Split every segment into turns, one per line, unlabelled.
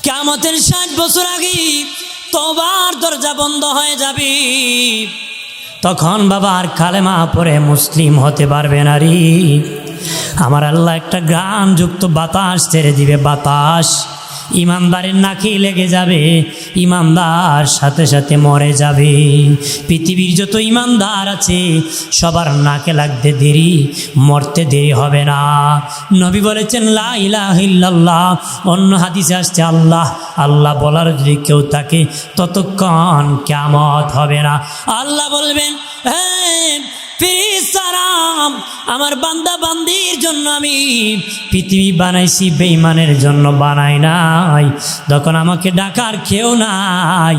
কিয়ামতের 60 বছর আগে তওবার দরজা বন্ধ হয়ে যাবে। তখন বাবা আর কালেমা পড়ে মুসলিম হতে পারবে না রে। আমার আল্লাহ একটা ঘ্রাণযুক্ত বাতাস ছেড়ে দিবে, বাতাস ইমানদারের নাকে লেগে যাবে, ইমানদার সাথে সাথে মরে যাবে। পৃথিবীর যত ইমানদার আছে সবার নাকে লাগতে দেরি, মরতে দেরি হবে না। নবী বলেছেন লা ইলাহা ইল্লাল্লাহ, অন্য হাদিসে আসছে আল্লাহ আল্লাহ বলার যদি কেউ থাকে ততক্ষণ কিয়ামত হবে না। আল্লাহ বলবেন হ্যাঁ ফেরেশতারা, আমার বান্দা বান্দির জন্য আমি পৃথিবী বানাইছি, বেঈমানের জন্য বানাই নাই। তখন আমাকে ডাকার কেউ নাই,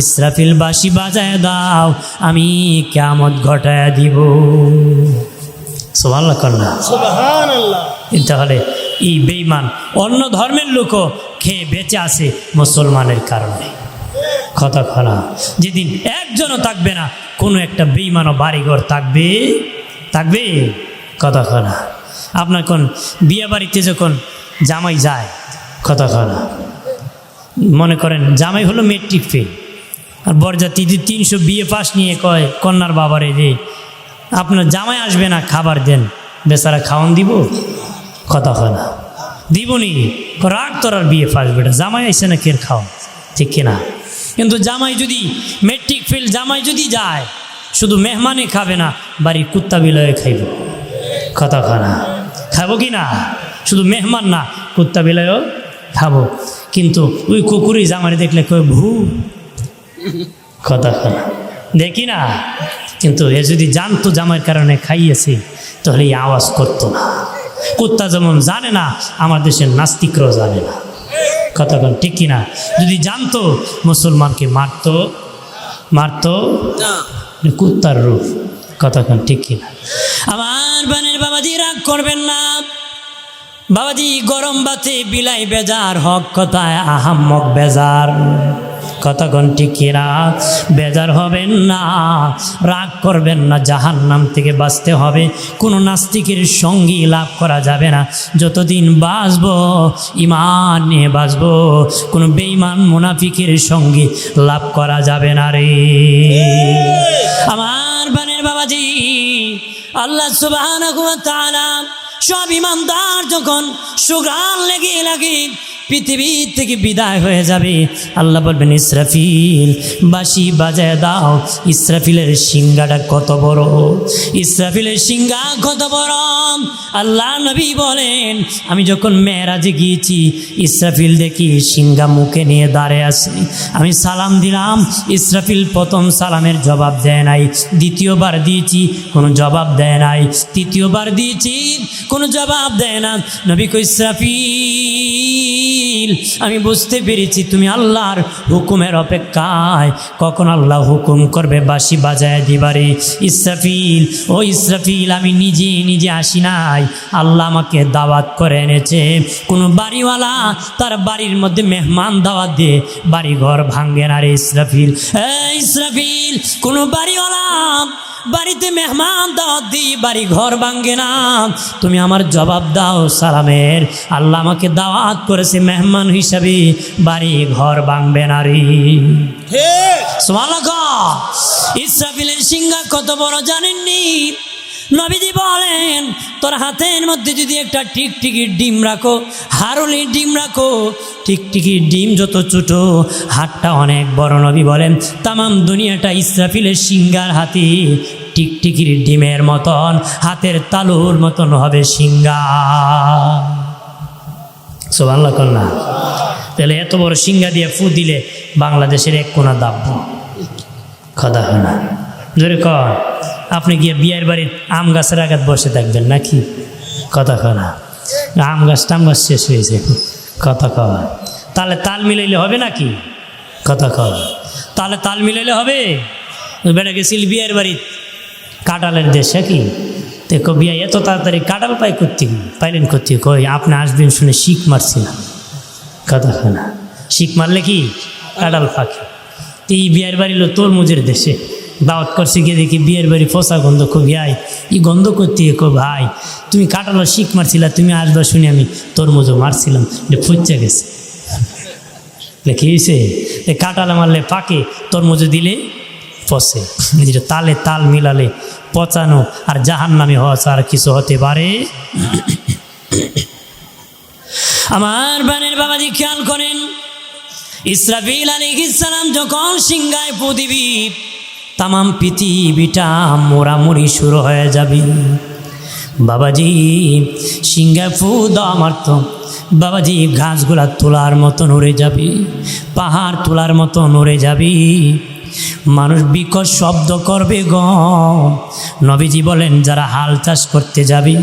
ইসরাফিল বাঁশি বাজায় দাও, আমি কিয়ামত ঘটায় দিব। সুবহানাল্লাহ কন্যা
সুবহানাল্লাহ।
তাহলে এই বেঈমান অন্য ধর্মের লোকও খেয়ে বেঁচে আছে মুসলমানের কারণে। কথা খরা যেদিন একজনও থাকবে না, কোনো একটা বেঈমানও বাড়িঘর থাকবে থাকবে কথা খরা। আপনার কোন বিয়ে বাড়িতে যখন জামাই যায়, কথা খরা, মনে করেন জামাই হলো মেট্রিক ফেল, আর বরযাত্রী 300 বিয়ে পাস নিয়ে কয় কন্যার বাবারে যে আপনার জামাই আসবে না, খাবার দেন, বেচারা খাওয়ান দিব? কথা খরা দিবনি, রাগ তোর আর বিয়ে পাস বেটা, জামাই আইসে না কের খাও, ঠিক কিনা? কিন্তু জামাই যদি মেট্রিক ফেল জামাই যদি যায়, শুধু মেহমানে খাবে না, বাড়ির কুত্তা বিলয়ে খাইব। কথা খানা খাবো কি না? শুধু মেহমান না, কুত্তা বিলয়েও খাবো। কিন্তু ওই কুকুরই জামাই দেখলে কই ভূ, কথা খানা দেখি না। কিন্তু এ যদি জানতো জামাইয়ের কারণে খাইয়েছে, তাহলে এই আওয়াজ করতো না। কুত্তা যেমন জানে না, আমার দেশের নাস্তিকরাও জানে না। কতক্ষণ ঠিক কিনা? যদি জানতো মুসলমানকে মারতো মারতো কুত্তার রূপ। কতক্ষণ ঠিক কিনা? আমার বানের বাবাজি রাগ করবেন না বাবাজি, গরম বাতে বিলাই বেজার, হক কথায় আহাম্মক বেজার। কতক্ষণ ঠিক কিনা? বেজার হবেন না, রাগ করবেন না, জাহান্নাম থেকে বাঁচতে হবে। কোনো নাস্তিকের সঙ্গী লাভ করা যাবে না। যতদিন বাঁচব ইমান নিয়ে বাঁচব, কোনো বেঈমান মুনাফিকের সঙ্গী লাভ করা যাবে না রে আমার বানের বাবাজি। আল্লাহ সুবহানাহু ওয়া তাআলা সব ইমানদার যখন সুঘ্রাণ লেগে লাগে পৃথিবী থেকে বিদায় হয়ে যাবে, আল্লাহ বলবেন ইসরাফিল বাঁশি বাজায় দাও। ইসরাফিলের সিংহাটা কত বড়, ইসরাফিলের সিংহা কত বড়। আল্লাহ নবী বলেন আমি যখন মেরাজে গিয়েছি, ইসরাফিল দেখি সিংহা মুখে নিয়ে দাঁড়িয়ে আছে। আমি সালাম দিলাম, ইসরাফিল প্রথম সালামের জবাব দেয় নাই। দ্বিতীয়বার দিয়েছি, কোনো জবাব দেয় নাই। তৃতীয়বার দিয়েছি, কোনো জবাব দেয় না। নবী কই ইসরাফিল, আমি বুঝতে পেরেছি তুমি আল্লাহর হুকুমের অপেক্ষায়, কখন আল্লাহ হুকুম করবে বাঁশি বাজায় দিবারে। ইসরাফিল, ও ইসরাফিল, আমি নিজে নিজে আসি নাই, আল্লাহ আমাকে দাওয়াত করে এনেছে। কোনো বাড়িওয়ালা তার বাড়ির মধ্যে মেহমান দাওয়াত দিয়ে বাড়ি ঘর ভাঙ্গে না রে ইসরাফিল। ইসরাফিল, কোনো বাড়িওয়ালা বাড়িতে মেহমান দাওয়াত দিই বাড়ি ঘর ভাঙ্গে না। তুমি আমার জবাব দাও সালামের, আল্লাহ আমাকে দাওয়াত করেছে মেহমান হিসাবে, বাড়ি ঘর ভাঙবে না রে। সুবহানাল্লাহ। ইসরাফিলের সিংহা কত বড় জানেননি? নবীজি বলেন তোর হাতের মধ্যে যদি একটা টিকটিকির ডিম রাখো, হারুলির ডিম রাখো, টিকটিকির ডিম যত ছোট, হাতটা অনেক বড়। নবী বলেন তামাম দুনিয়াটা ইসরাফিলের সিংহার হাতে টিকটিকির ডিমের মতন, হাতের তালুর মতন হবে সিংহা। সুবহানাল্লাহ কন্যা। তাহলে এত বড় সিংহা দিয়ে ফু দিলে বাংলাদেশের এক কোনা দাব্য। কথা হয় না জোরে কর। আপনি গিয়ে বিয়ের বাড়ির আম গাছের আঘাত বসে থাকবেন নাকি? কথা কয় না, আম গাছ টাম গাছ শেষ হয়েছে। কথা কয় তাহলে তাল মিলাইলে হবে নাকি? কথা কয় তাহলে তাল মিলাইলে হবে? বেড়ে গেছিল বিয়ের বাড়ি কাঁঠালের দেশে কি দেখো বিয়ে এত তাড়াতাড়ি কাঁঠাল পাই করতে পাইলেন করতে কই আপনি আসবেন শুনে শিখ মারছিলাম। কথা কয় না, শিখ মারলে কি কাঁঠাল পাখি। এই বিয়ের বাড়ি হলো তরমুজের দেশে, দাওয়াত করছে গিয়ে দেখি বিয়ের বাড়ি ফসা গন্ধ খুব আয়, এই গন্ধ করতে কো ভাই তুমি কাঁঠালো শিখ মারছিলা, তুমি আসবা শুনে আমি তরমুজও মারছিলাম, ফুচা গেছে। কি হয়েছে? কাঁটালে মারলে পাকে, তরমুজে দিলে পচে। যেটা তালে তাল মিলালে পচানো আর জাহান্নামী হওয়া ছাড়া কিছু হতে পারে। আমার বানের বাবাজি খেয়াল করেন, ইসরাফিল আলাইহিস সালাম যখন সিংহায় ফু দিবি, তামাম পৃথিবীটা মোড়ামুড়ি শুরু হয়ে যাবে। বাবাজি সিংহায় ফু দেওয়া মারত, বাবাজি গাছগুলা তোলার মতো নড়ে যাবে, পাহাড় তোলার মতো নড়ে যাবে, মানুষ বিকট শব্দ করবে গ। নবীজি বলেন, যারা হাল চাষ করতে যাবে,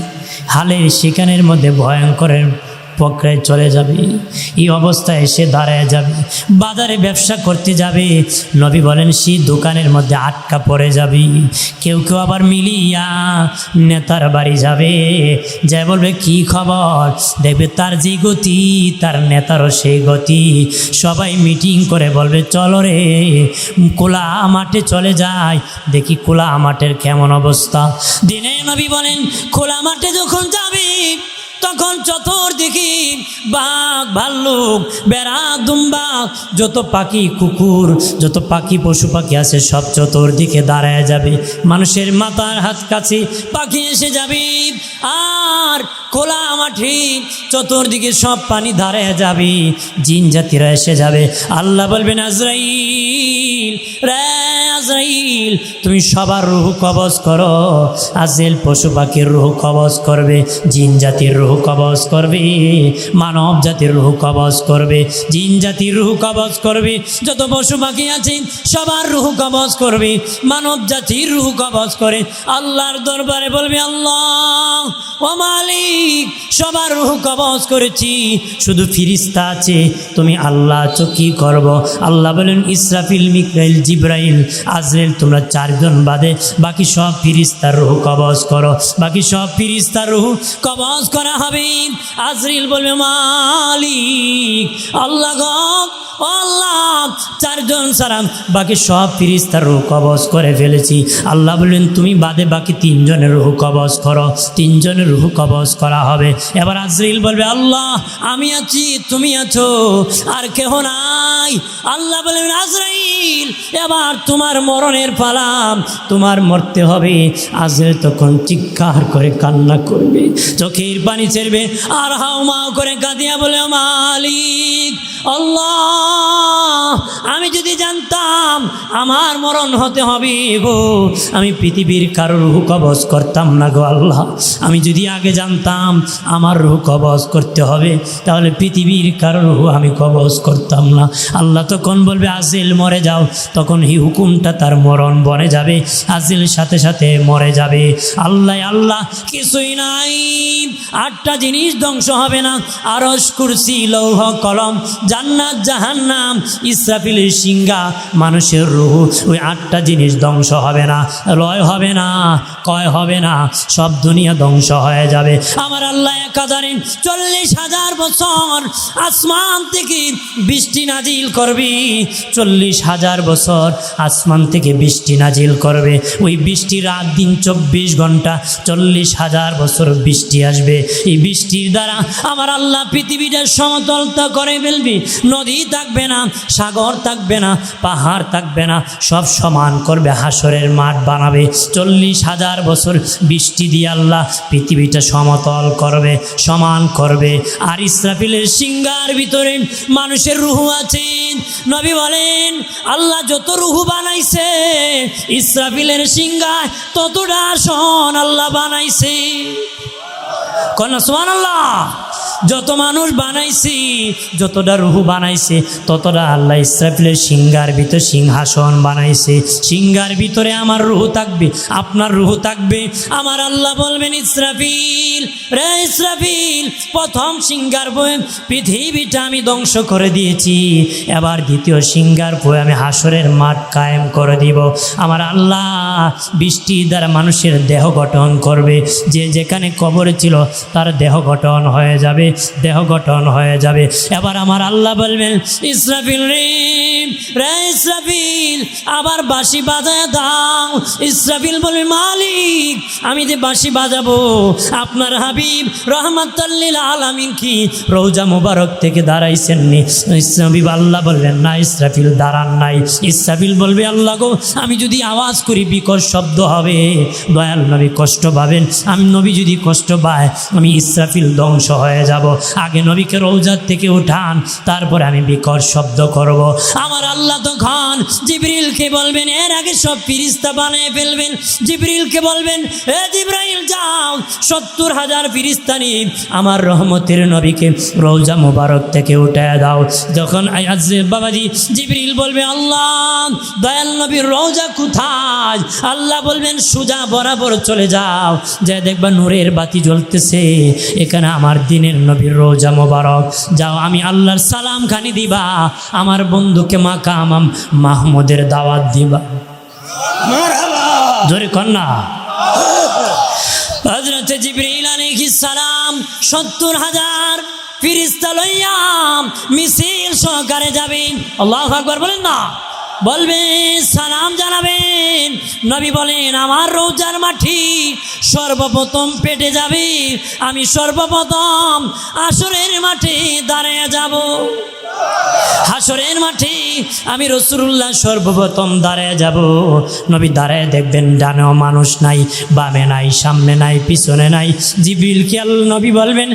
হালের সেখানের মধ্যে ভয়ঙ্করের পক্রায় চলে যাবে, এই অবস্থায় এসে দাঁড়ায় যাবে। বাজারে ব্যবসা করতে যাবে, নবী বলেন সেই দোকানের মধ্যে আটকা পড়ে যাবে। কেউ কেউ আবার মিলিয়া নেতার বাড়ি যাবে, যাই বলবে কি খবর, দেখবে তার যে গতি তার নেতারও সেই গতি। সবাই মিটিং করে বলবে চলো রে খোলা মাঠে চলে যায়, দেখি খোলা মাঠের কেমন অবস্থা। দিনে নবী বলেন, খোলা মাঠে যখন যাবে তখন চতুর্দিকে বাঘ ভাল্লুক বেড়া দুম্বা যত পাখি কুকুর যত পাখি পশু পাখি আছে সব চতুর্দিকে দাঁড়ায় যাবে। মানুষের মাথার হাত কাছে পাখি এসে যাবে, আর খোলা মাঠে চতুর্দিকে সব পানি দাঁড়ায় যাবে, জিন জাতিরা এসে যাবে। আল্লাহ বলবেন, আজরাইল রে আজরাইল, তুমি সবার রুহ কবজ করো। আজরাইল পশু পাখির রুহ কবজ করবে, জিন জাতির রুহ কবজ করবে, মানব জাতির রুহ কবজ করবে, জিন জাতির রুহ কবজ করবে, যত পশু পাখি আছে সবার রুহ কবজ করবে, মানব জাতির রুহ কবজ করে। আল্লাহর দরবারে বলবে, আল্লাহ ও মালিক, সবার রুহ কবজ করেছি, শুধু ফিরিস্তা আছে, তুমি আল্লাহ আছো, কি করব? আল্লাহ বলেন, ইসরাফিল মিকাইল জিব্রাইল আজরাইল তোমরা চারজন বাদে বাকি সব ফিরিস্তার রুহ কবজ করো। বাকি সব ফিরিস্তার রুহ কবজ করা হবে। আজরাইল বলবে, মালিক আল্লাহ গো আল্লাহ, চারজন সারাম বাকি সব ফিরিস্তার রুহ কবজ করে ফেলেছি। আল্লাহ বললেন, তুমি বাদে বাকি তিনজনের রুহ কবজ করো। তিনজনের রুহ কবজ করা হবে। এবার আজরাইল বলবে, আল্লাহ আমি আছি, তুমি আছো, আর কেহ নাই। আল্লাহ বললেন, আজরাইল এবার তোমার মরণের পালা, তোমার মরতে হবে। আজরাইল তখন চিৎকার করে কান্না করবে, চোখের পানি ছেড়বে, আর হাউমাউ করে কাঁদিয়া বলে, মালিক আল্লাহ, আমি যদি জানতাম আমার মরণ হতে হবে গো, আমি পৃথিবীর কারোর রুহ কবজ করতাম না গো আল্লাহ। আমি যদি আগে জানতাম আমার রুহ কবজ করতে হবে, তাহলে পৃথিবীর কারোর রুহ আমি কবজ করতাম না। আল্লাহ তখন বলবে, আজরাইল মরে যাও। তখন এই হুকুমটা তার মরণ বনে যাবে, আজরাইল সাথে সাথে মরে যাবে। আল্লাহ আল্লাহ কিছুই নাই, 8টা জিনিস ধ্বংস হবে না, আরশ কুরসি লৌহ কলম জান্নাত জাহান্নাম ইসরাফিলের সিংহা মানুষের রূহ, ওই 8টা জিনিস ধ্বংস হবে না, লয় হবে না, ক্ষয় হবে না, সব দুনিয়া ধ্বংস হয়ে যাবে। আমার আল্লাহ 1040,000 বছর আসমান থেকে বৃষ্টি নাজিল করবি, 40,000 বছর আসমান থেকে বৃষ্টি নাজিল করবে। ওই বৃষ্টি রাত দিন 24 ঘন্টা 40,000 বছর বৃষ্টি আসবে। এই বৃষ্টির দ্বারা আমার আল্লাহ পৃথিবীটা সমতলতা করে ফেলবি, নদী থাকবে না, সাগর থাকবে না, পাহাড় থাকবে না, সব সমান করবে, হাসরের মাঠ বানাবে। 40,000 বছর বৃষ্টি দিয়ে আল্লাহ পৃথিবীটা সমতল করবে, সমান করবে। আর ইসরাফিলের সিংহার ভিতরে মানুষের রুহু আছে। নবী বলেন, আল্লাহ যত রুহু বানাইছে ইসরাফিলের সিংহায় ততটা আসন আল্লাহ বানাইছে। কন্যা সুবহানাল্লাহ। যত মানুষ বানাইছি, যতটা রুহু বানাইছে, ততটা আল্লাহ ইসরাফিলের সিংহার ভিতরে সিংহাসন বানাইছে। সিংহার ভিতরে আমার রুহু থাকবে, আপনার রুহু থাকবে। আমার আল্লাহ বলবেন, ইসরাফিল রে ইসরাফিল, প্রথম সিংহার বয়ে পৃথিবীটা আমি ধ্বংস করে দিয়েছি, এবার দ্বিতীয় সিংহার বয়ে আমি হাসরের মাঠ কায়েম করে দিব। আমার আল্লাহ বৃষ্টির দ্বারা মানুষের দেহ গঠন করবে, যে যেখানে কবরে ছিল তার দেহ গঠন হয়ে যাবে। যাবে, দেহ গঠন হয়ে যাবে। এবার আমার আল্লাহ বলবেন, ইসরাফিল রে, রে ইসরাফিল, আবার বাঁশি বাজায় দাও। ইসরাফিল বলবে, মালিক আমি যে বাঁশি বাজাবো, আপনার হাবিব রহমাতুল লিল আলামিন কি রওজা মুবারক থেকে দাঁড়াইছেননি? ইসরাফিল, আল্লাহ বলবেন না, ইসরাফিল দাঁড়ান নাই। ইসরাফিল বলবে, আল্লাহ গো, আমি যদি আওয়াজ করি বিকট শব্দ হবে, দয়াল নবী কষ্ট পাবেন, আমি নবী যদি কষ্ট পায় আমি ইসরাফিল ধ্বংস হয়ে যাব। আগে নবীকে রওজার থেকে উঠান, তারপরে আমি বিকট শব্দ করব। আমার আল্লাহ তখন জিবরিলকে বলবেন, এর আগে সব ফিরিস্তা বানিয়ে ফেলবেন। জিবরিলকে বলবেন, এ জিবরাইল যাও, 70,000 ফিরিস্তা নিয়ে আমার রহমতের নবীকে রওজা মুবারক থেকে উঠে দাও। যখন বাবাজি জিবরিল বলবে, আল্লাহ দয়াল নবীর রওজা কোথায়? আল্লাহ বলবেন, সোজা বরাবর চলে যাও, যে দেখবা নূরের বাতি জ্বলতেছে, এখানে আমার দিনের নবীর রওজা মুবারক। যাও, আমি আল্লাহর সালাম খানি দিবা, আমার বন্ধুকে মাকাম মাহমুদের দাওয়াত দিবা। জোরে কন্যা। হযরত জিবরিল আলাইহিস সালাম 70,000 ফেরেশতা লইয়া মিছিল সহকারে যাবেন। আল্লাহু আকবার বলেন না, বলবেন, সালাম জানাবেন। নবী বলেন, আমার রওজার মাটি সর্বপ্রথম পেটে যাবে, আমি সর্বপ্রথম হাসরের মাঠে দাঁড়িয়ে যাব। হাসরের মাঠে আমি রাসূলুল্লাহ সর্বপ্রথম দাঁড়িয়ে যাব। নবী দাঁড়ায় দেখবেন, ডানেও মানুষ নাই, বামে নাই, সামনে নাই, পিছনে নাই। জিবরিল কি নবী বলবেন,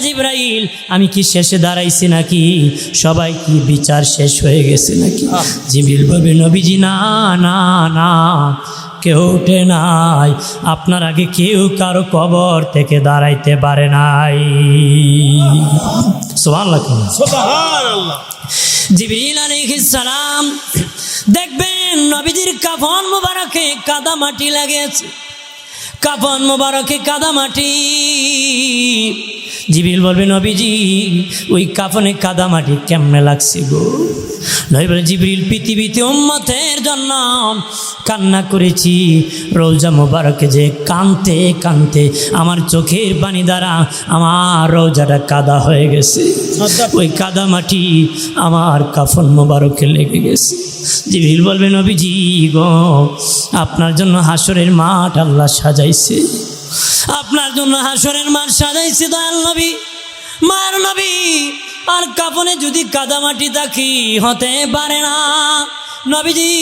জিবরাইল আমি কি শেষে দাঁড়াইছি নাকি? সবাই কি বিচার শেষ হয়ে গেছে নাকি? জিবরিল বলবে, নবীজি না না না, কেউ উঠে নাই, আপনার আগে কেউ কারো কবর থেকে দাঁড়াইতে পারে নাই। সুবহানাল্লাহ। জিবরিল আলাইহিস সালাম দেখবেন নবীজির কাফন মোবারকে কাদা মাটি লাগেছে, কাফন মোবারকে কাদা মাটি। জিবরিল বলবে, নবীজি ওই কাফনে কাদা মাটি কেমনে লাগছে গো? নবী বলে, জিবরিল পৃথিবীতে উম্মতের জন্য কান্না করেছি, রওজা মোবারকে যে কানতে কানতে আমার চোখের পানি দ্বারা আমার রওজাটা কাদা হয়ে গেছে, ওই কাদা মাটি আমার কাফন মোবারকে লেগে গেছে। জিবরিল বলবে, নবীজি গো, আপনার জন্য হাসরের মাঠ আল্লাহ সাজাইছে, আপনার জন্য হাসরের মাঠ সাজাইছে দয়াল নবী, মায়ের নবী। আর কাফনে যদি কাদামাটি থাকি হতে পারে না। নবীজি,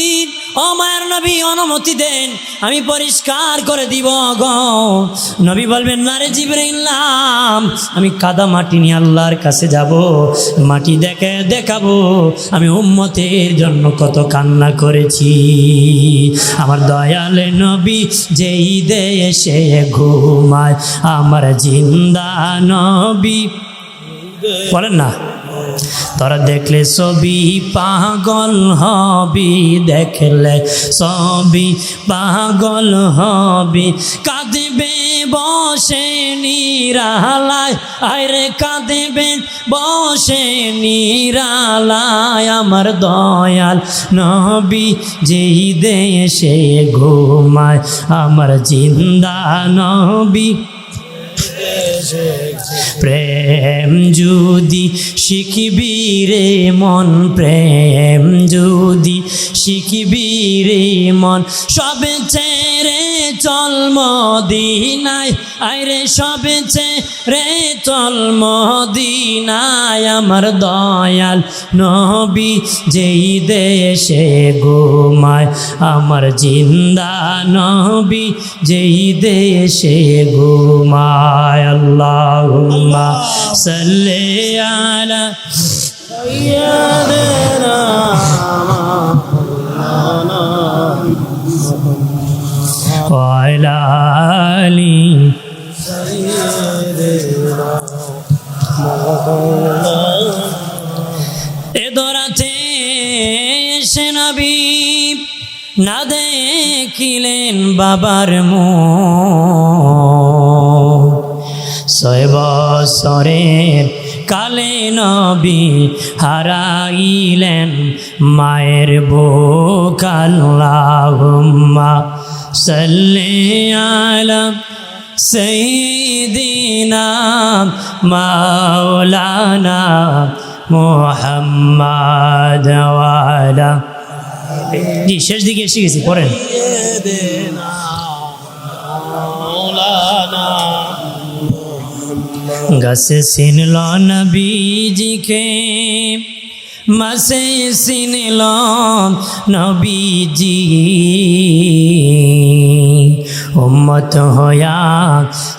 ও মায়ের নবী, অনুমতি দেন, আমি পরিষ্কার করে দিব গো। নবী বলবেন, না রে জিবরাইল, আমি কাদা মাটি নিয়ে আল্লাহর কাছে যাব, মাটি দেখাবো আমি উম্মতের জন্য কত কান্না করেছি। আমার দয়ালে নবী যেই দেশে ঘুমায়, আমার জিন্দা নবী, বলেন না, তোরা দেখলে ছবি পাগল হবি, দেখলে ছবি পাগল হবি, কাঁদবে বসে নিরালায়, আরে কাঁদবে বসে নিরালায়, আমার দয়াল নবী যেই দেশে ঘুমায়, আমার জিন্দা নবী। প্রেম যদি শিখবি রে মন, প্রেম যদি শিখবি রে মন, সবে ছেড়ে চল মদিনায়, আইরে সবে ছেড়ে চল মদিনায়, আমার দয়াল নবী যেই দেশে ঘুমায়, আমার জিন্দা নবী যেই দেশে ঘুমায়। আল্লাহুম্মা সাল্লি আলা সাইয়্যিদিনা ওয়া আলা আলি সাইয়্যিদিনা। এ দরাতে সে নবী না দেখিলেন বাবার মুখ, 6 বছরের কালে নবী হারাইলেন মায়ের বুক। আল্লাহুম্মা সাল্লি আলা سيدنا مولانا محمد وعلى জি শেষ দিকে এসে গেছি পড়েন গাছে চিনল নবীজিকে মাসে চিনল নবীজি উম্মত হয়া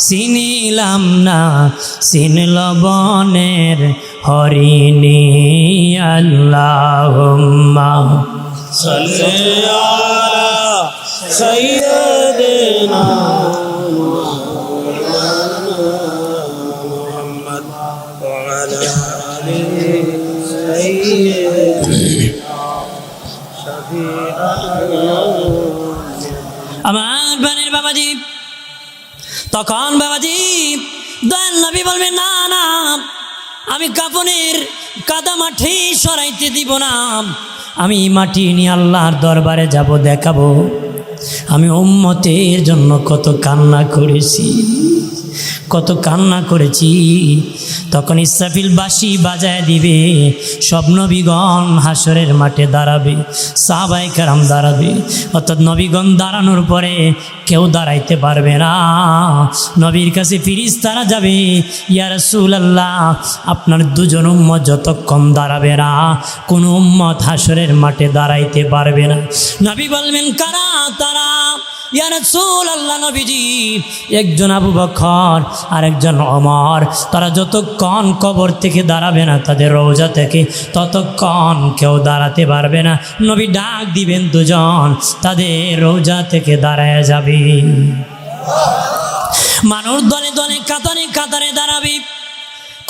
চিনিলাম না চিনল বনের হরিণী আল্লাহুম্মা
সাল্লি আলা সাইয়্যিদিনা মুহাম্মদ ওয়া আলা আলিহি সাইয়্যিদিনা শাফিআনা।
আমার বানের বাবাজি তখন বাবাজি দয়াল নবী বলবেন না না আমি কাফনের কাদা মাটি সরাইতে দিব না, আমি মাটি নিয়ে আল্লাহর দরবারে যাব দেখাবো আমি উম্মতের জন্য কত কান্না করেছি কত কান্না করেছি। তখন ইসরাফিল বাঁশি বাজায় দিবে, সব নবীগণ হাসরের মাঠে দাঁড়াবে, সাহাবায়ে কেরাম দাঁড়াবে, অর্থাৎ নবীগণ দাঁড়ানোর পরে কেউ দাঁড়াইতে পারবে না। নবীর কাছে ফেরেশতারা যাবে, ইয়া রাসূলুল্লাহ আপনার দুজন উম্মত যতক্ষণ দাঁড়াবে না কোন উম্মত হাসরের মাঠে দাঁড়াইতে পারবে না। নবী বলবেন কারা তারা? ইয়া রাসূলুল্লাহ নবীজি একজন আবু বকর আর একজন ওমর, তারা যতক্ষণ কবর থেকে দাঁড়াবে না তাদের রওজা থেকে ততক্ষণ কেউ দাঁড়াতে পারবে না। নবী ডাক দিবেন দুজন, তাদের রওজা থেকে দাঁড়ায় যাবে। মানুষ দলে দলে কাতারে কাতারে দাঁড়াবে,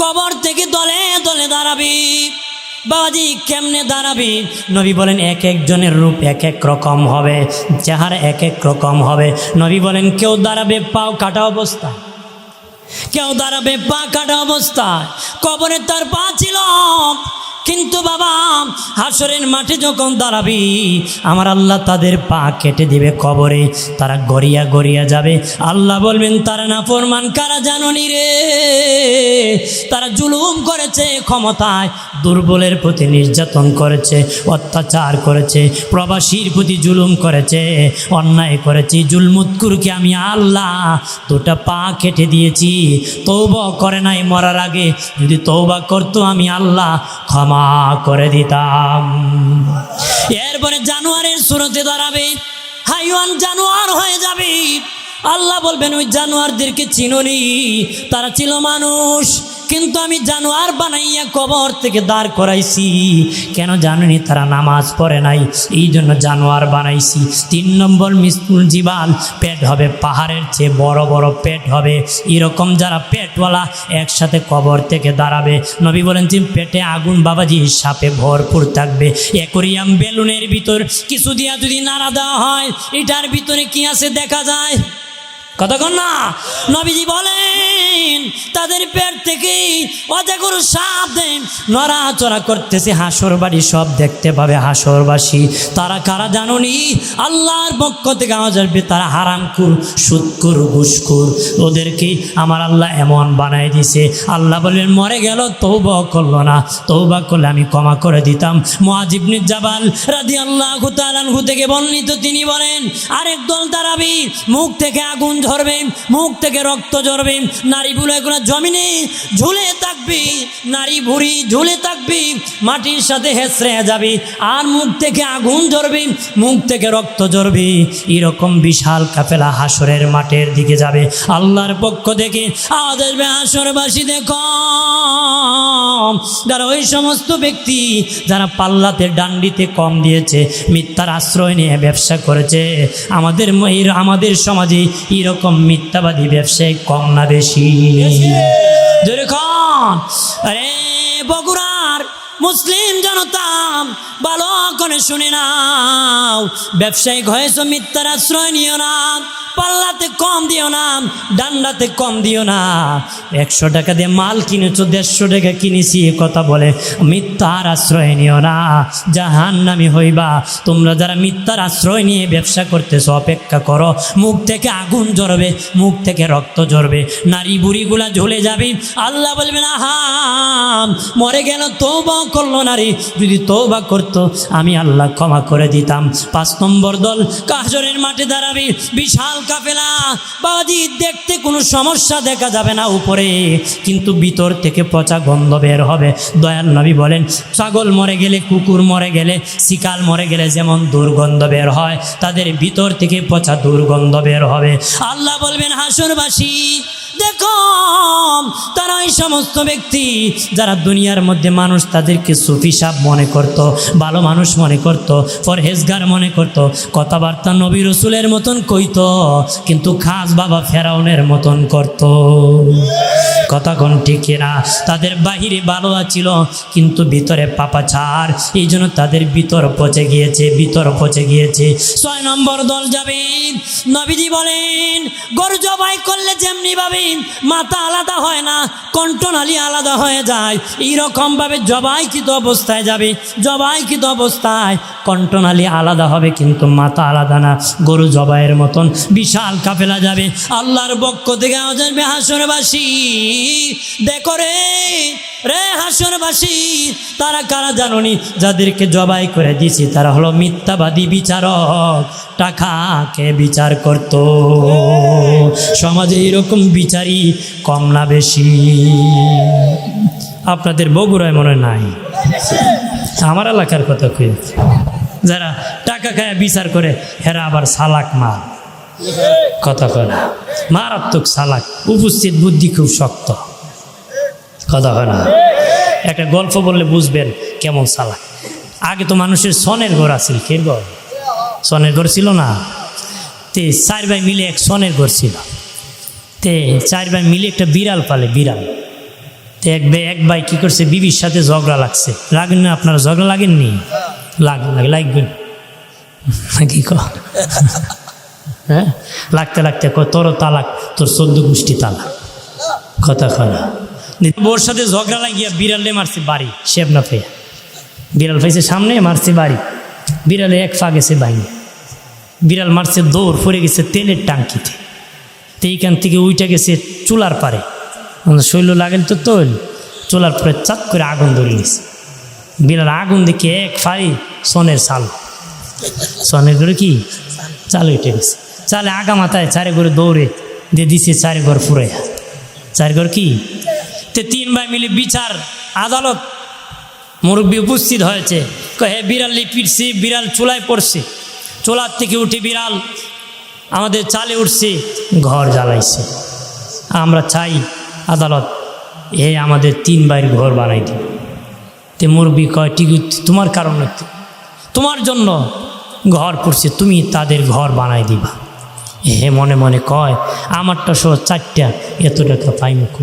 কবর থেকে দলে দলে দাঁড়াবে। বাবাজি কেমনে দাঁড়াবে? নবী বলেন এক একজনের রূপ এক এক রকম হবে, চেহারা এক এক রকম হবে। নবী বলেন কেউ দাঁড়াবে পাও কাটা অবস্থায়, কেউ দাঁড়াবে পা কাটা অবস্থায়। কবরে তার পা ছিল, কিন্তু বাবা হাসরের মাঠে যখন দাঁড়াবি আমার আল্লাহ তাদের পা কেটে দিবে কবরে, তারা গড়িয়া গড়িয়া যাবে। আল্লাহ বলবেন তারা নাফরমান কারা জাননি রে, তারা জুলুম করেছে, ক্ষমতায় দুর্বলের প্রতি নির্যাতন করেছে, অত্যাচার করেছে, প্রবাসীর প্রতি জুলুম করেছে, অন্যায় করেছি। জুলমুৎকুরকে আমি আল্লাহ দুটা পা কেটে দিয়েছি, তওবা করে নাই মরার আগে, যদি তওবা করতো আমি আল্লাহ ক্ষমা করে দিতাম। এরপরে জানোয়ারের সুরতে দাঁড়াবে, হাইওয়ান জানোয়ার হয়ে যাবে। আল্লাহ বলবেন ওই জানোয়ারদেরকে চিনোনি, তারা ছিল মানুষ, কিন্তু আমি জানোয়ার বানাইয়া কবর থেকে দাঁড় করাইছি। কেন জানেনি? তারা নামাজ পড়ে নাই, এই জন্য জানোয়ার বানাইছি। 3 নম্বর মিসকুল জিবাল, পেট হবে পাহাড়ের চেয়ে বড় বড় পেট হবে। এরকম যারা পেটওয়ালা একসাথে কবর থেকে দাঁড়াবে। নবী বলেন যে পেটে আগুন বাবাজি সাপে ভরপুর থাকবে। অ্যাকোরিয়াম বেলুনের ভিতর কিছু দিয়া যদি নাড়া দেওয়া হয় এটার ভিতরে কি আছে দেখা যায়, কতক্ষণ না? নবীজি বলেন তাদের পেট থেকে অজগর সাপ দেন নড়াচড়া করতেছে, হাসর বাড়ি সব দেখতে পাবে হাসরবাসী। তারা কারা জানোনি? আল্লাহর পক্ষ থেকে আওয়াজ আসবে তারা হারামখোর, সুদখোর, ঘুষখোর। ওদেরকে আমার আল্লাহ এমন বানাই দিছে। আল্লাহ বললেন মরে গেল, তওবা করলো না, তওবা করলে আমি ক্ষমা করে দিতাম। মুআয ইবনে জাবাল রাদিয়াল্লাহু তাআলা আনহু থেকে বর্ণিত, তিনি বলেন আরেক দল দাঁড়াবে, মুখ থেকে আগুন ঝরবে, মুখ থেকে রক্ত ঝরবে, নারী বুড়ো এগুলো জমিনে ঝুলে থাকবে, নারী ভুড়ি ঝুলে থাকবে, মাটির সাথে হেসড়ে যাবে, আর মুখ থেকে আগুন ঝরবে, মুখ থেকে রক্ত ঝরবে। এরকম বিশাল কাফেলা হাসরের মাঠের দিকে যাবে। আল্লাহর পক্ষ থেকে আওয়াজ আসবে হাসরবাসী দেখো, যারা ওই সমস্ত ব্যক্তি যারা পাল্লাতে ডান্ডিতে কম দিয়েছে, মিথ্যার আশ্রয় নিয়ে ব্যবসা করেছে, আমাদের সমাজে এরকম মিথ্যাবাদী ব্যবসায়ী কম না বেশি? আরে বগুড়ার মুসলিম জনতা ভালো করে শুনে নাও, ব্যবসায়িক হয়েছ মিথ্যার আশ্রয় নিও না। পাল্লাতে কম দিও না, ডান্ডাতে কম দিও না। 100 টাকা দিয়ে মাল কিনেছো, 150 টাকা কিনেছি এ কথা বলে মিথ্যার আশ্রয় নিও না, জাহান্নামী হইবা। তোমরা যারা মিথ্যার আশ্রয় নিয়ে ব্যবসা করতেছো, অপেক্ষা করো, মুখ থেকে আগুন জ্বরবে, মুখ থেকে রক্ত ঝরবে, নারী বুড়িগুলা ঝুলে যাবে। আল্লাহ বলবেন আহা মরে গেল, তওবা করলো নারী, যদি তওবা করতো আমি আল্লাহ ক্ষমা করে দিতাম। 5 নম্বর দল কাহশরের মাঠে দাঁড়াবে, বিশাল কাফেলা। বাবাজি দেখতে কোনো সমস্যা দেখা যাবে না উপরে, কিন্তু ভিতর থেকে পচা গন্ধ বের হবে। দয়াল নবী বলেন ছাগল মরে গেলে, কুকুর মরে গেলে, শিকাল মরে গেলে যেমন দুর্গন্ধ বের হয়, তাদের ভিতর থেকে পচা দুর্গন্ধ বের হবে। আল্লাহ বলবেন হাসরবাসী দেখো, তারা ওই সমস্ত ব্যক্তি যারা দুনিয়ার মধ্যে মানুষ তাদেরকে সুফি সাহেব মনে করত, ভালো মানুষ মনে করত, পরহেজগার মনে করত, কথাবার্তা নবী রসুলের মতন কইত, কিন্তু খাস বাবা ফেরাউনের মতন করত। কথা কোন ঠিক না? তাদের বাহিরে ভালো ছিল কিন্তু ভিতরে পাপাচার, এই জন্য তাদের ভিতর পচে গিয়েছে, ভিতর পচে গিয়েছে। 6 নম্বর দল যাবে, নবীজি বলেন গরু জবাই করলে যেমনি ভাবে মাথা আলাদা হয় না, কণ্ঠনালী আলাদা হয়ে যায়, এইরকমভাবে জবাইকৃত অবস্থায় যাবে। জবাইকৃত অবস্থায় কণ্ঠনালী আলাদা হবে কিন্তু মাথা আলাদা না, গরু জবাইয়ের মতন বিশাল কাফেলা যাবে। আল্লাহর পক্ষ থেকে আওয়াজ আসবে হাসরবাসী দেখো রে, রে হাসরবাসী তারা কারা জানোনি? যাদেরকে জবাই করে দিয়েছি তারা হলো মিথ্যাবাদী বিচারক, টাকাকে বিচার করত। সমাজে এরকম বিচারই কম না বেশি? আপনাদের বগুড়ায় মনে নাই? আমার এলাকার কথা কই, যারা টাকা খায় বিচার করে হেরা আবার সালাক মা, কথা কয় না, মারাত্মক সালাক, উপস্থিত বুদ্ধি খুব শক্ত, কথা হয় না। একটা গল্প বললে বুঝবেন কেমন সালাক। আগে তো মানুষের সনের ঘর আছিল, কের ঘর? সনের ঘর ছিল না। তে 4 ভাই মিলে এক সনের ঘর ছিল। তে 4 ভাই মিলে একটা বিড়াল পালে, বিড়াল। তে এক ভাই কী করছে, বিবির সাথে ঝগড়া লাগছে। লাগেন না আপনারা? ঝগড়া লাগেননি? লাগবেন নাকি? হ্যাঁ, লাগতে লাগতে তোর তালাক, তোর 14 গোষ্ঠী তালাক, কথা করা। বোর সাথে ঝগড়া লাগিয়া বিড়ালে মারছে বাড়ি, শেপ না পেয়ে বিড়াল পাইছে সামনে, মারছে বাড়ি। বিড়ালে এক ফা গেছে বাইরে, বিড়াল মারছে দৌড়, পড়ে গেছে তেলের টাঙ্কিতে। তো এইখান থেকে উইটা গেছে চুলার পারে, শৈল লাগেন তো তৈল, চুলার পরে চাপ করে আগুন ধরে গেছে। বিড়াল আগুন দেখে এক ফাড়ি সনের চাল, সনের ঘরে কি চাল উঠে গেছে। চালে আগা মাথায় 4 ঘরে দৌড়ে দিয়ে দিছে 4 ঘর ফুরাইয়া। 4 ঘর কি? তে 3 ভাই মিলে বিচার আদালত, মুরব্বী উপস্থিত হয়েছে। হে বিড়াল পিটছে, বিড়াল চুলায় পড়ছে, চুলার থেকে উঠে বিড়াল আমাদের চালে উঠছে, ঘর জ্বালাইছে। আমরা চাই আদালত আমাদের 3 ভাইয়ের ঘর বানাই দিই। তে মুরব্বী কয় ঠিক, তোমার কারণ তোমার জন্য ঘর পড়ছে, তুমি তাদের ঘর বানাই দিবা। মনে মনে কয় আমারটা সহ 4টা, এত টাকা পাই মুখ।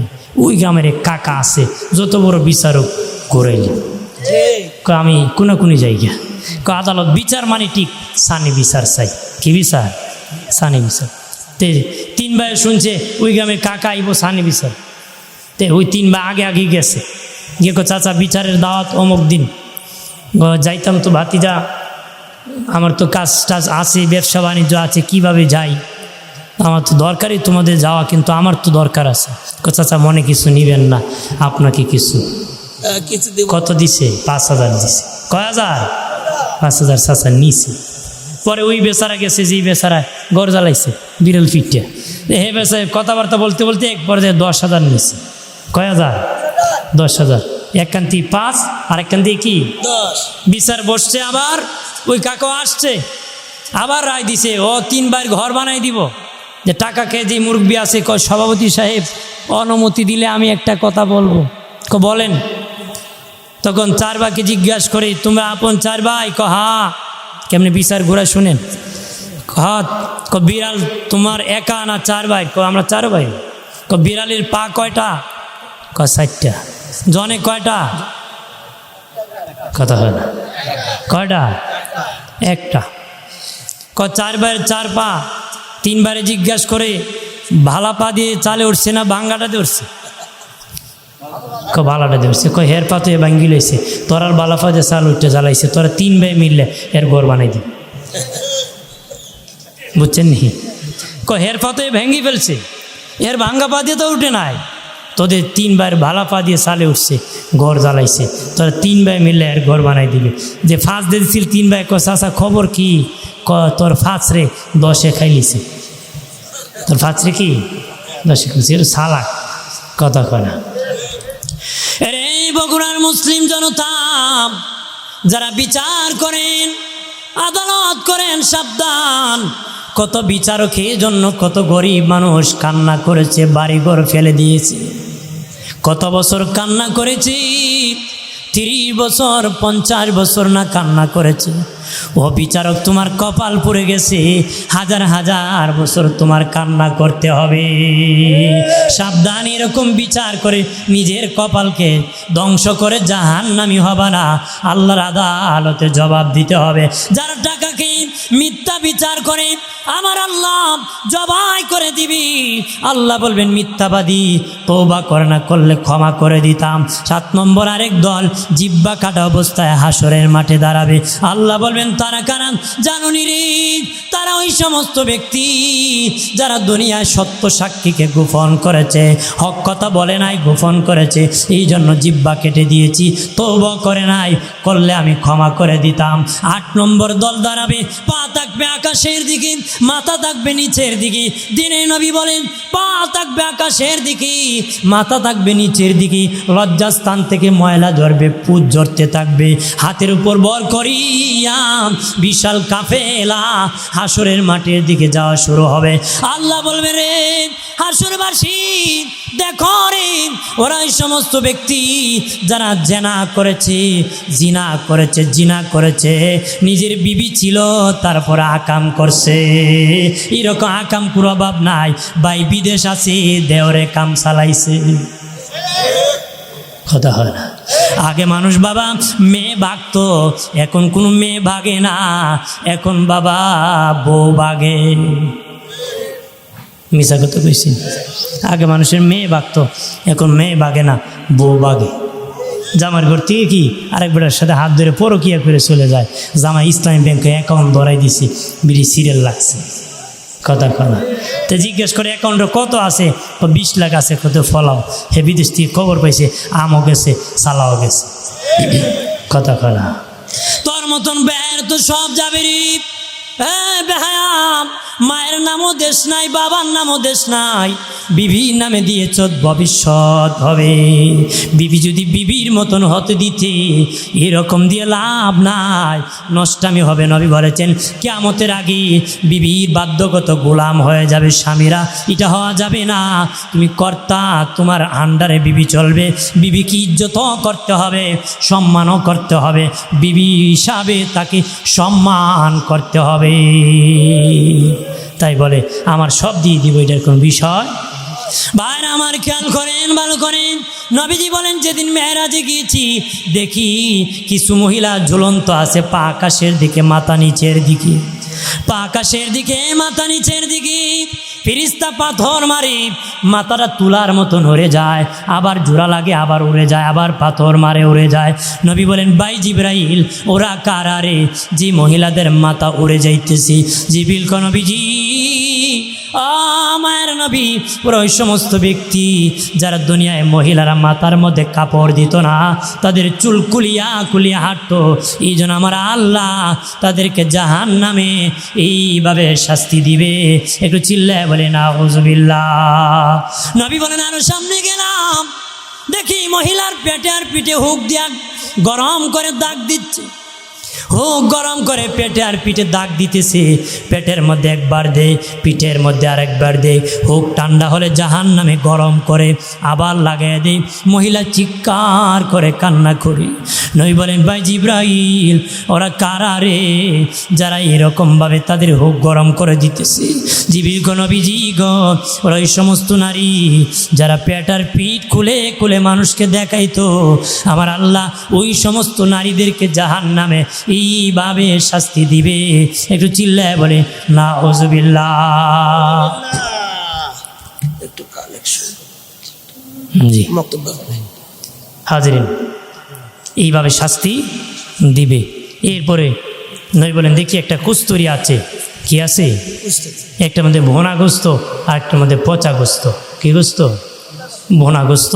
ওই গ্রামের এক কাকা আছে, যত বড় বিচারক ঘুরাইলি, আমি কোনাকুনি জায়গা। আদালত বিচার মানে ঠিক সানি বিচার চাই। কি বিচার? সানি বিচার। তে 3 ভাই শুনছে ওই গ্রামের কাকা আইব সানি বিচার। তে ওই 3 ভাই আগে আগে গেছে, গিয়ে চাচা বিচারের দাওয়াত অমুক দিন। যাইতাম তো ভাতিজা, আমার তো কাজ টাজ আছে, ব্যবসা বাণিজ্য আছে, কিভাবে যাই? আমার তো দরকারই তোমাদের যাওয়া, কিন্তু আমার তো দরকার আছে। চাচা মনে কিছু নিবেন না, আপনাকে কিছু কত দিছে? 5,000 দিছে। কয় হাজার? 5,000 চাচা নিছে। পরে ওই বেচারা গেছে, যেই বেচারা ঘর জ্বালাইছে বিড়াল ফিটে, হে বেচারা কথাবার্তা বলতে বলতে এক পর্যায়ে 10,000 নিছে। কয় হাজার? 10,000। এক কান থেকে 5 আর এক কান থেকে কি 10। বিচার বসছে, আবার ওই কাকা আসছে, আবার রায় দিছে, ও 3 ভাইয়ের ঘর বানাই দিব। যে টাকা খেয়ে যে মুরব্বী আছে, কয় সভাপতি সাহেব অনুমতি দিলে আমি একটা কথা বলবো। বলেন। তখন 4 ভাইকে জিজ্ঞাসা করে, তোমরা আপন 4 ভাই? হ্যাঁ। কেমনি বিচার ঘোরা শুনেন। বিড়াল তোমার একা না 4 ভাই? আমরা 4 ভাই। বিড়ালের পা কয়টা? 4টা। জনে কয়টা? কথা হয় না। কয়টা? একটা। 4 ভাইয়ের 4 পা, তিনবারে জিজ্ঞাসা করে ভালা পা দিয়ে চালে উঠছে না বাঙ্গাটা দিয়ে উঠছে? ভালাটা দিয়ে উঠছে। হের পা তো এ ভাঙ্গি লইছে, তোর আর বালা পা দিয়ে চাল উঠতে জ্বালাইছে, তোরা 3 ভাই মিললে এর ঘর বানাই দিবি। বুঝছেন নি? হের পা তো এ ভেঙ্গি ফেলছে, এর ভাঙ্গা পা দিয়ে তো উঠে নাই, তোদের 3 ভাইয়ের ভালা পা দিয়ে চালে উঠছে, ঘর জ্বালাইছে, তোরা 3 ভাই মিললে এর ঘর বানাই দিবি। যে ফাঁস দিয়েছিল 3 ভাই, চাচা খবর কি? তোর ফাঁস রে 10 খাইলিছে। তোর ফাঁস রে কি 10 খাইছে? সালাক কথা কয় না। রে বগুড়ার মুসলিম জনতা, যারা বিচার করেন, আদালত করেন, সাবধান। কত বিচারক এই জন্য কত গরিব মানুষ কান্না করেছে, বাড়িঘর ফেলে দিয়েছে, কত বছর কান্না করেছি, 30 বছর 50 বছর না কান্না করেছে। ও বিচারক, তোমার কপাল পুড়ে গেছে, হাজার হাজার বছর তোমার কান্না করতে হবে। সাবধান, এরকম বিচার করে নিজের কপালকে ধ্বংস করে জাহান্নামী হবে না, আল্লাহর আদালতে জবাব দিতে হবে। যারা টাকাকে মিথ্যা বিচার করে আমার আল্লাহ জবাই করে দিবি। আল্লাহ বলবেন মিথ্যাবাদী, তওবা করে না করলে ক্ষমা করে দিতাম। 7 নম্বর আরেক দল জিহ্বা কাটা অবস্থায় হাসরের মাঠে দাঁড়াবে। আল্লাহ বলবেন তারা কারণ জানুনি রে, তারা ওই সমস্ত ব্যক্তি যারা দুনিয়ায় সত্য সাক্ষীকে গোপন করেছে, হক কথা বলে নাই, গোপন করেছে, এই জন্য জিহ্বা কেটে দিয়েছি। তওবা করে নাই, করলে আমি ক্ষমা করে দিতাম। 8 নম্বর দল দাঁড়াবে, পা থাকবে আকাশের দিকে, মাথা থাকবে নিচের দিকে। দিনে নবী বলেন পা থাকবে আকাশের দিকে, মাথা থাকবে নিচের দিকে। লজ্জাস্থান থেকে ময়লা ঝরবে, পুজ ঝরতে থাকবে। হাতের উপর বল করিয়া বিশাল কাফেলা হাসরের মাঠের দিকে যাওয়া শুরু হবে। আল্লাহ বলবে রে হাসরবাসী, দেখো রে ওরা এই সমস্ত ব্যক্তি যারা জেনা করেছে, জিনা করেছে, নিজের বিবি ছিল তারপরে আকাম করছে। এরকম আকাম পুরো অভাব নাই, ভাই বিদেশ আছে, দেওরে কাম চালাইছে। কথা হয় না? আগে মানুষ বাবা মেয়ে ভাগতো, এখন কোনো মেয়ে ভাগে না, এখন বাবা বউ ভাগে। মিশা কথা কইছি? আগে মানুষের মেয়ে ভাগতো, এখন মেয়ে ভাগে না, বউ ভাগে। জামার ঘর থেকে কি আরেক বেটার সাথে হাত ধরে পরকিয়া করে চলে যায়। জামা ইসলামী ব্যাংকে অ্যাকাউন্ট ধরাই দিছি, বিড়ি সিরিয়াল লাগছে। কথা কথা তো জিজ্ঞেস করে অ্যাকাউন্টে কত আছে? 20 লাখ আছে। কত ফলাও? হে বিদেশ থেকে খবর পাইছে, আমও গেছে, সালাও গেছে। কথা কথা তোর মতন বের তো সব যাবে রে। বেহায়া, মায়ের নামও দেশ নাই, বাবার নামও দেশ নাই, বিবির নামে দিয়েছ, ভবিষ্যৎ হবে। বিবি যদি বিবির মতন হতে দিতে, এরকম দিয়ে লাভ নাই, নষ্টামি হবে। নবী বলেছেন কিয়ামতের আগে বিবির বাধ্যগত গোলাম হয়ে যাবে স্বামীরা। এটা হওয়া যাবে না। তুমি কর্তা, তোমার আন্ডারে বিবি চলবে। বিবিকে ইজ্জত করতে হবে, সম্মানও করতে হবে, বিবি হিসাবে তাকে সম্মান করতে হবে। তাই বলে আমার সব দিয়ে দিব, এটার কোনো বিষয়। ভাইরা আমার খেয়াল করেন, ভালো করেন। নবীজি বলেন যেদিন মেরাজে গিয়েছি, দেখি কিছু মহিলা ঝুলন্ত আছে, পা আকাশের দিকে, মাথা নিচের দিকে, পা আকাশের দিকে, মাথা নিচের দিকে। ফেরেশতা পাথর মারে, মাথাটা তুলার মতন উড়ে যায়, আবার জোড়া লাগে, আবার উড়ে যায়, আবার পাথর মারে, উড়ে যায়। নবী বলেন ভাই জিবরাইল, ওরা কারা রে যে মহিলাদের মাথা উড়ে যাইতেছে? জিবরিল কয় নবীজি, মায়ের নবী, ওরা ওই সমস্ত ব্যক্তি যারা দুনিয়ায় মহিলারা মাথার মধ্যে কাপড় দিত না, তাদের চুল কুলিয়া কুলিয়া হাঁটতো। এই জন্য আমার আল্লাহ তাদেরকে জাহান্নামে এইভাবে শাস্তি দিবে। একটু চিল্লায় বলে নাউযুবিল্লাহ। নবী বলেন আরো সামনে গেলাম, দেখি মহিলার পেটে আর পিঠে হুক দিয়া গরম করে দাগ দিচ্ছে। হুক গরম করে পেটে আর পিঠে দাগ দিতেছে। পেটের মধ্যে একবার দে, পিঠের মধ্যে আরেকবার দে। হুক ঠান্ডা হলে জাহান্নামে গরম করে আবার লাগাই দে। মহিলা চিৎকার করে কান্না করে। নবী বলেন ভাই জিবরাইল, ওরা কারা রে যারা এরকমভাবে তাদের হুক গরম করে দিতেছে? জিবরিল গো নবীজি গো, ওরা ওই সমস্ত নারী যারা পেট আর পিঠ খুলে খুলে মানুষকে দেখাইতো। আমার আল্লাহ ওই সমস্ত নারীদেরকে জাহান্নামে এইভাবে শাস্তি দিবে। একটু চিল্লায় বলে নাউজুবিল্লাহ।
একটু কালেকশন
জি
বক্তব্য
হাজিরিন, এইভাবে শাস্তি দিবে। এরপরে নবী বলেন দেখি একটা কস্তুরি আছে। কি আছে? একটার মধ্যে ভোনা গোস্ত আর একটার মধ্যে পচা গোস্ত। কি গোস্ত? ভোনা গোস্ত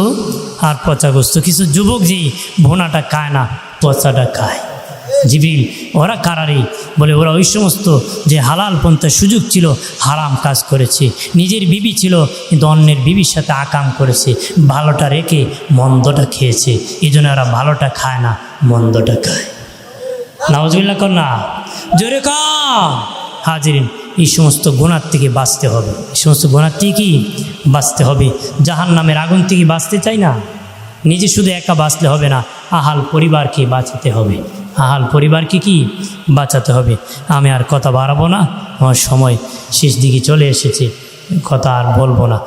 আর পচা গোস্ত। কিছু যুবক যে ভোনাটা খায় না, পচাটা খায়। জিবরিল ওরা কারারে বলে ওরা ওই সমস্ত যে হালাল পন্থার সুযোগ ছিল হারাম কাজ করেছে, নিজের বিবি ছিল কিন্তু অন্যের বিবির সাথে আকাম করেছে, ভালোটা রেখে মন্দটা খেয়েছে। এই জন্য ওরা ভালোটা খায় না, মন্দটা খায়। নাউজুবিল্লাহ কর না, জোরে কর। হাজিরিন, এই সমস্ত গুনার থেকে বাঁচতে হবে। এই সমস্ত গুনার থেকে কি বাঁচতে হবে? জাহান্নামের আগুন থেকে বাঁচতে চাই না, নিজে শুধু একা বাঁচলে হবে না, আহাল পরিবারকে বাঁচাতে হবে। আহাল পরিবারকে কি বাঁচাতে হবে। আমি আর কথা বাড়াবো না, আমার সময় শেষ দিকে চলে এসেছে, কথা আর বলবো না।